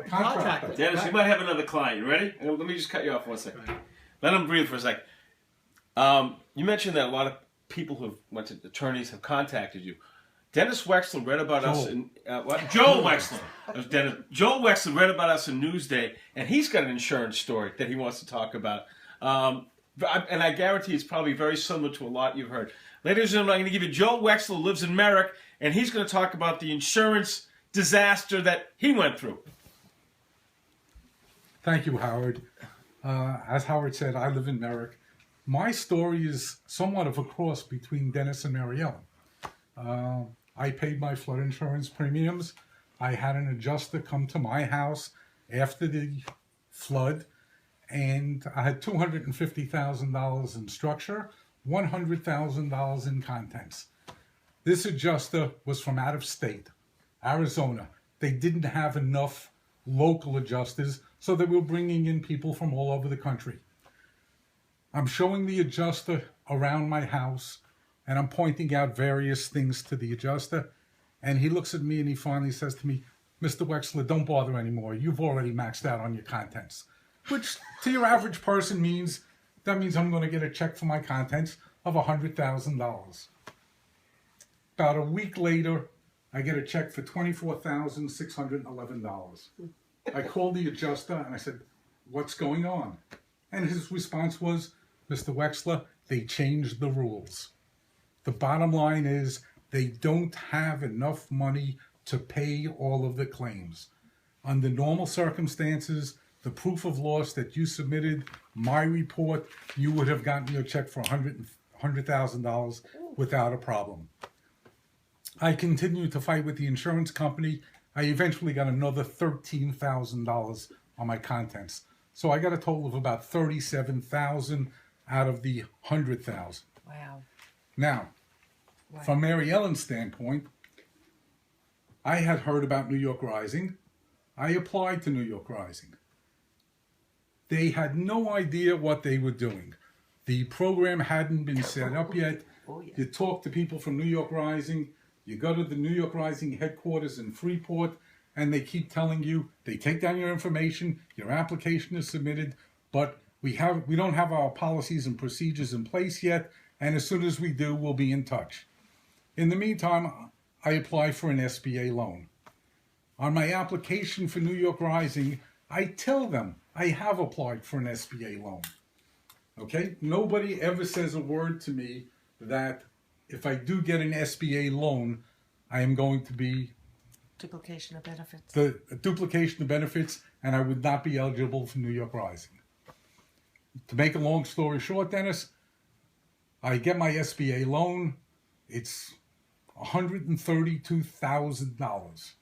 Contractor. Dennis, you might have another client. You ready? Let me just cut you off 1 second. Let him breathe for a second. You mentioned that a lot of people who went to attorneys have contacted you. Dennis Wexler read about us in Joel Wexler. Joel Wexler read about us in Newsday, and he's got an insurance story that he wants to talk about. And I guarantee it's probably very similar to a lot you've heard. Ladies and gentlemen, I'm going to give you Joel Wexler, who lives in Merrick, and he's going to talk about the insurance disaster that he went through. Thank you, Howard. As Howard said, I live in Merrick. My story is somewhat of a cross between Dennis and Mary Ellen. I paid my flood insurance premiums. I had an adjuster come to my house after the flood, and I had $250,000 in structure, $100,000 in contents. This adjuster was from out of state, Arizona. They didn't have enough local adjusters, so they were bringing in people from all over the country. I'm showing the adjuster around my house, and I'm pointing out various things to the adjuster, and he looks at me and he finally says to me, "Mr. Wexler, don't bother anymore. You've already maxed out on your contents." Which to your average person means I'm going to get a check for my contents of $100,000. About a week later, I get a check for $24,611. I called the adjuster and I said, "What's going on?" And his response was, "Mr. Wexler, they changed the rules. The bottom line is they don't have enough money to pay all of the claims. Under normal circumstances, the proof of loss that you submitted, my report, you would have gotten your check for $100,000 without a problem." I continued to fight with the insurance company. I eventually got another $13,000 on my contents. So I got a total of about $37,000 out of the $100,000. Wow. Now, from Mary Ellen's standpoint, I had heard about New York Rising. I applied to New York Rising. They had no idea what they were doing. The program hadn't been set up yet. You talk to people from New York Rising, you go to the New York Rising headquarters in Freeport, and they keep telling you, they take down your information, your application is submitted, but we don't have our policies and procedures in place yet, and as soon as we do, we'll be in touch. In the meantime, I apply for an SBA loan. On my application for New York Rising, I tell them I have applied for an SBA loan. Okay? Nobody ever says a word to me that if I do get an SBA loan, I am going to be Duplication of benefits. the duplication of benefits, and I would not be eligible for New York Rising. To make a long story short, Dennis, I get my SBA loan. It's $132,000.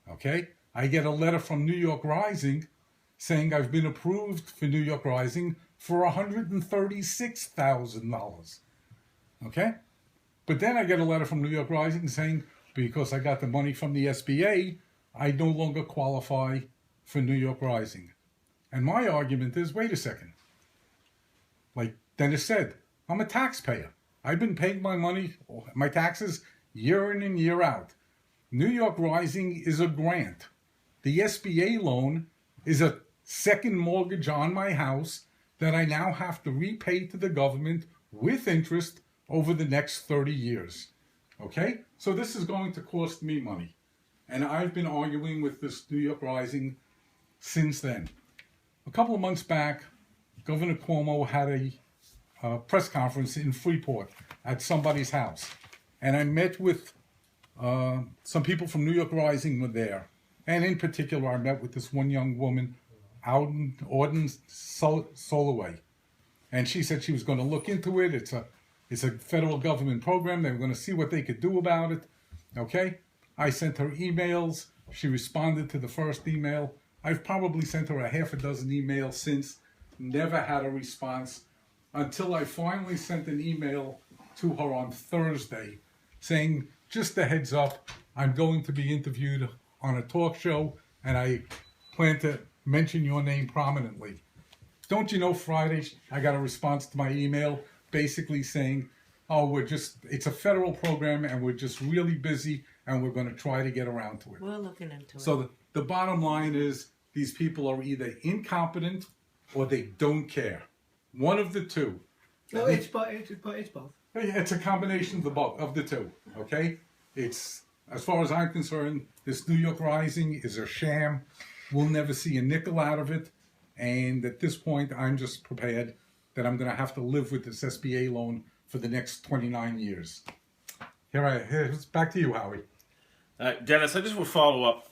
Okay? I get a letter from New York Rising saying I've been approved for New York Rising for $136,000. Okay? But then I get a letter from New York Rising saying, because I got the money from the SBA, I no longer qualify for New York Rising. And my argument is, wait a second. Like Dennis said, I'm a taxpayer. I've been paying my money, my taxes, year in and year out. New York Rising is a grant. The SBA loan is a second mortgage on my house that I now have to repay to the government with interest over the next 30 years. Okay? So this is going to cost me money. And I've been arguing with this New York Rising since then. A couple of months back, Governor Cuomo had a press conference in Freeport at somebody's house. And I met with some people from New York Rising were there. And in particular, I met with this one young woman, Auden Soloway. And she said she was going to look into it. It's a federal government program. They were going to see what they could do about it. Okay? I sent her emails. She responded to the first email. I've probably sent her a half a dozen emails since. Never had a response until I finally sent an email to her on Thursday saying, just a heads up, I'm going to be interviewed on a talk show and I plan to mention your name prominently. Don't you know, Friday, I got a response to my email basically saying, oh, it's a federal program and we're just really busy and we're going to try to get around to it. We're looking into it. So the bottom line is these people are either incompetent or they don't care. One of the two. No, it's both. It's a combination of the both of the two. Okay, it's as far as I'm concerned, this New York Rising is a sham. We'll never see a nickel out of it, and at this point, I'm just prepared that I'm going to have to live with this SBA loan for the next 29 years. Here's back to you, Howie. Dennis, I just will follow up.